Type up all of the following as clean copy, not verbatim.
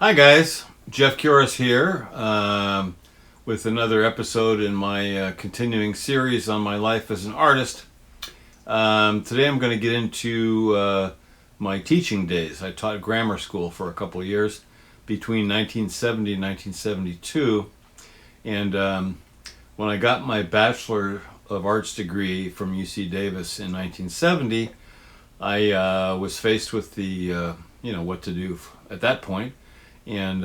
Hi guys, Jeff Curis here with another episode in my continuing series on my life as an artist. Today I'm going to get into my teaching days. I taught grammar school for a couple of years between 1970 and 1972, and when I got my Bachelor of Arts degree from UC Davis in 1970, I was faced with the what to do at that point. And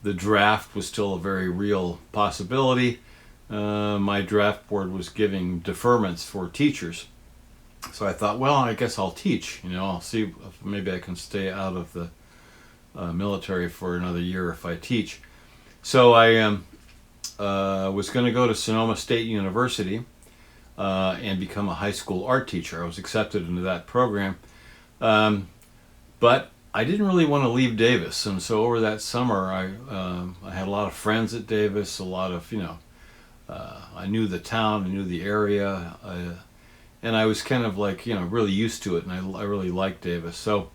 the draft was still a very real possibility. My draft board was giving deferments for teachers. So I thought, well, I guess I'll teach. I'll see if maybe I can stay out of the military for another year if I teach. So I was going to go to Sonoma State University and become a high school art teacher. I was accepted into that program. But I didn't really want to leave Davis, and so over that summer, I had a lot of friends at Davis. A lot of I knew the town, I knew the area, and I was kind of like really used to it, and I really liked Davis. So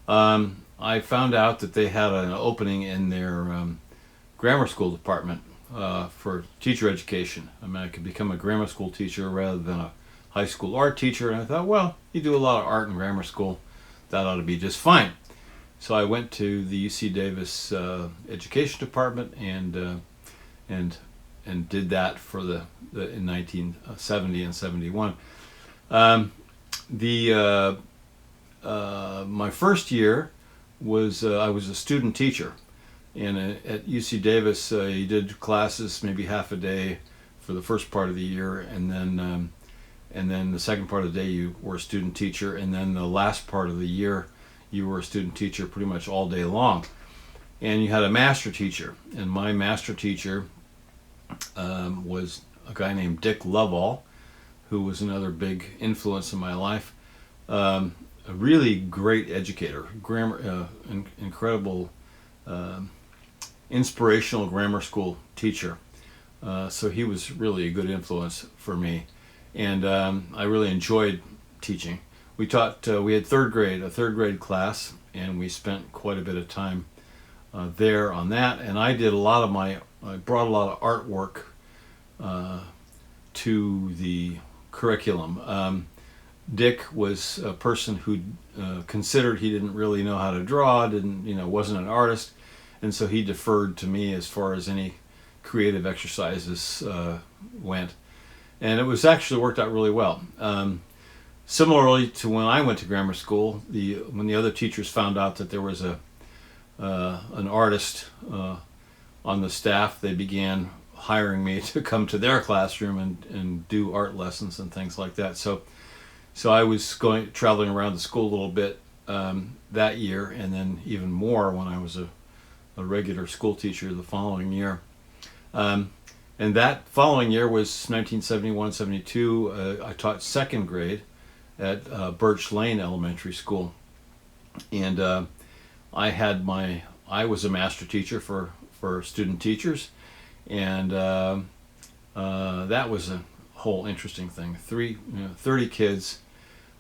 I found out that they had an opening in their grammar school department for teacher education. I mean, I could become a grammar school teacher rather than a high school art teacher, and I thought, well, you do a lot of art in grammar school, that ought to be just fine. So I went to the UC Davis education department and did that for in 1970 and 71. My first year was I was a student teacher, and at UC Davis you did classes maybe half a day for the first part of the year, and then the second part of the day you were a student teacher, and then the last part of the year you were a student teacher pretty much all day long. And you had a master teacher, and my master teacher was a guy named Dick Lovell, who was another big influence in my life. A really great educator, incredible, inspirational grammar school teacher. So he was really a good influence for me, and I really enjoyed teaching. We taught. We had a third grade class, and we spent quite a bit of time there on that. And I brought a lot of artwork to the curriculum. Dick was a person who considered he didn't really know how to draw, wasn't an artist, and so he deferred to me as far as any creative exercises went, and it was actually worked out really well. Similarly to when I went to grammar school, when the other teachers found out that there was an artist on the staff, they began hiring me to come to their classroom and do art lessons and things like that. So I was traveling around the school a little bit that year, and then even more when I was a regular school teacher the following year. And that following year was 1971-72. I taught second grade at Birch Lane Elementary School, and I was a master teacher for student teachers, and that was a whole interesting thing. 30 kids,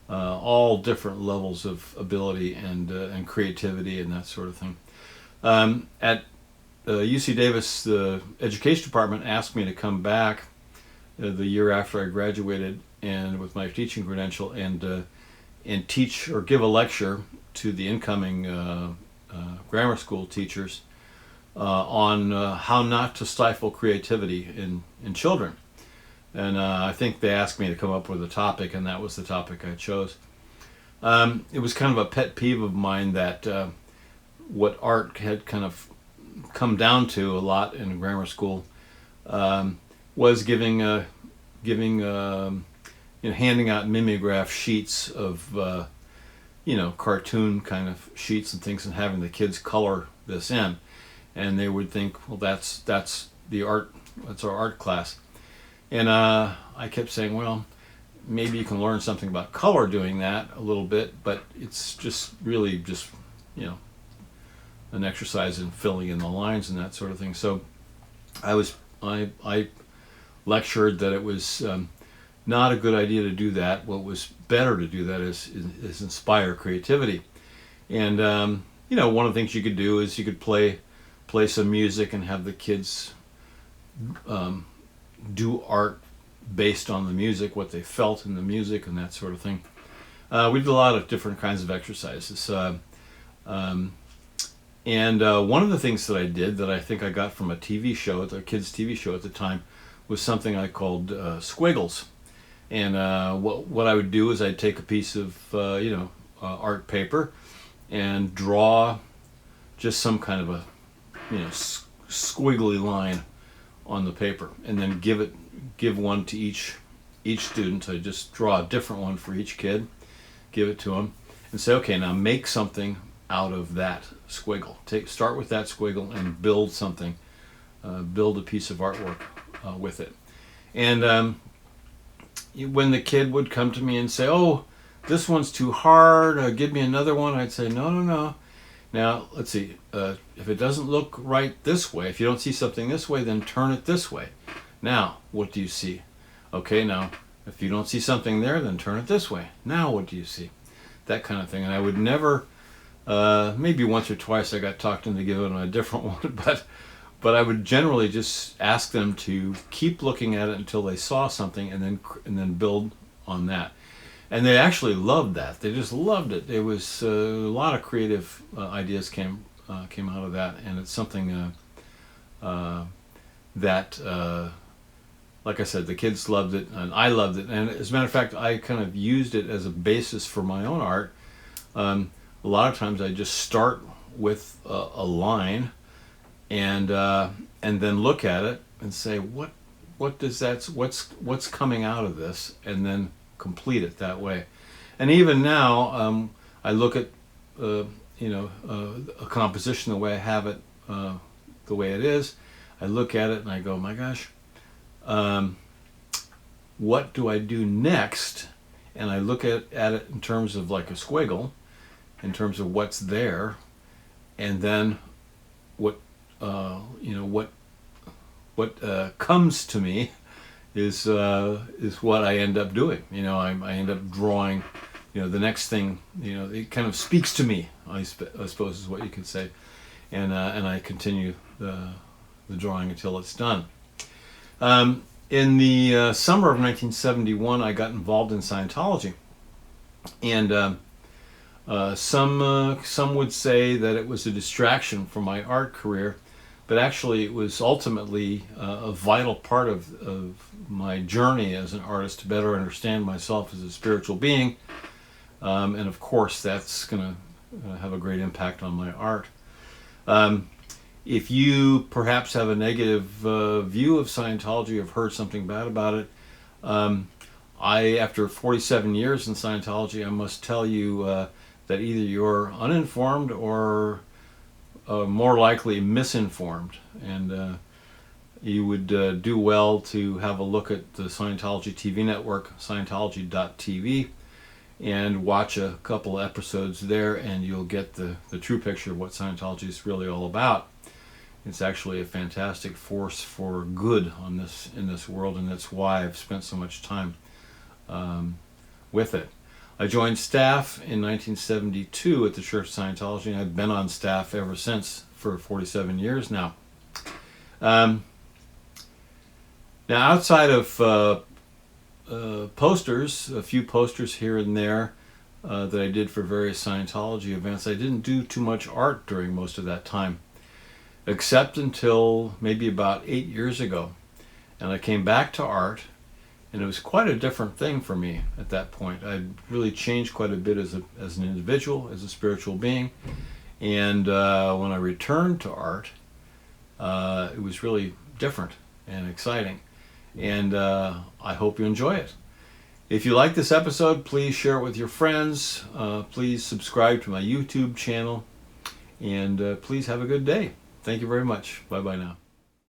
all different levels of ability and creativity and that sort of thing. At UC Davis, the education department asked me to come back the year after I graduated, and with my teaching credential, and teach or give a lecture to the incoming grammar school teachers on how not to stifle creativity in children. And I think they asked me to come up with a topic, and that was the topic I chose. It was kind of a pet peeve of mine that what art had kind of come down to a lot in grammar school was handing out mimeograph sheets of cartoon kind of sheets and things, and having the kids color this in, and they would think, well, that's our art class. And I kept saying, well, maybe you can learn something about color doing that a little bit, but it's just really just an exercise in filling in the lines and that sort of thing. So I lectured that it was not a good idea to do that. What was better to do that is inspire creativity. And one of the things you could do is you could play some music and have the kids do art based on the music, what they felt in the music and that sort of thing. We did a lot of different kinds of exercises. And one of the things that I did that I think I got from a TV show, a kids' TV show at the time, was something I called squiggles. And what I would do is I'd take a piece of art paper and draw just some kind of a squiggly line on the paper, and then give one to each student. I just draw a different one for each kid, give it to them, and say, okay, now make something out of that squiggle. Start with that squiggle and build something, build a piece of artwork with it. And when the kid would come to me and say, "Oh, this one's too hard, give me another one," I'd say, no. Now, let's see, if it doesn't look right this way, if you don't see something this way, then turn it this way. Now, what do you see? Okay, now, if you don't see something there, then turn it this way. Now, what do you see? That kind of thing. And I would never, maybe once or twice I got talked into giving them a different one, but I would generally just ask them to keep looking at it until they saw something, and then build on that. And they actually loved that. They just loved it. It was a lot of creative ideas came out of that, and it's something that, like I said, the kids loved it, and I loved it. And as a matter of fact, I kind of used it as a basis for my own art. A lot of times I just start with a line, and then look at it and say, what's coming out of this, and then complete it that way. And even now, I look at a composition the way I have it, the way it is. I look at it and I go, my gosh, what do I do next? And I look at it in terms of like a squiggle, in terms of what's there, and then what comes to me is what I end up doing. I end up drawing, the next thing, it kind of speaks to me, I suppose is what you could say, and I continue the drawing until it's done. In the summer of 1971, I got involved in Scientology, and some would say that it was a distraction from my art career. But actually, it was ultimately a vital part of my journey as an artist to better understand myself as a spiritual being. And of course, that's going to have a great impact on my art. If you perhaps have a negative view of Scientology, have heard something bad about it, after 47 years in Scientology, I must tell you that either you're uninformed or more likely misinformed, and you would do well to have a look at the Scientology TV network, Scientology.tv, and watch a couple episodes there, and you'll get the true picture of what Scientology is really all about. It's actually a fantastic force for good in this world, and that's why I've spent so much time with it. I joined staff in 1972 at the Church of Scientology, and I've been on staff ever since for 47 years now. Now, outside of posters, a few posters here and there that I did for various Scientology events, I didn't do too much art during most of that time, except until maybe about 8 years ago. And I came back to art, and it was quite a different thing for me at that point. I'd really changed quite a bit as an individual, as a spiritual being. And when I returned to art, it was really different and exciting. And I hope you enjoy it. If you like this episode, please share it with your friends. Please subscribe to my YouTube channel. And please have a good day. Thank you very much. Bye-bye now.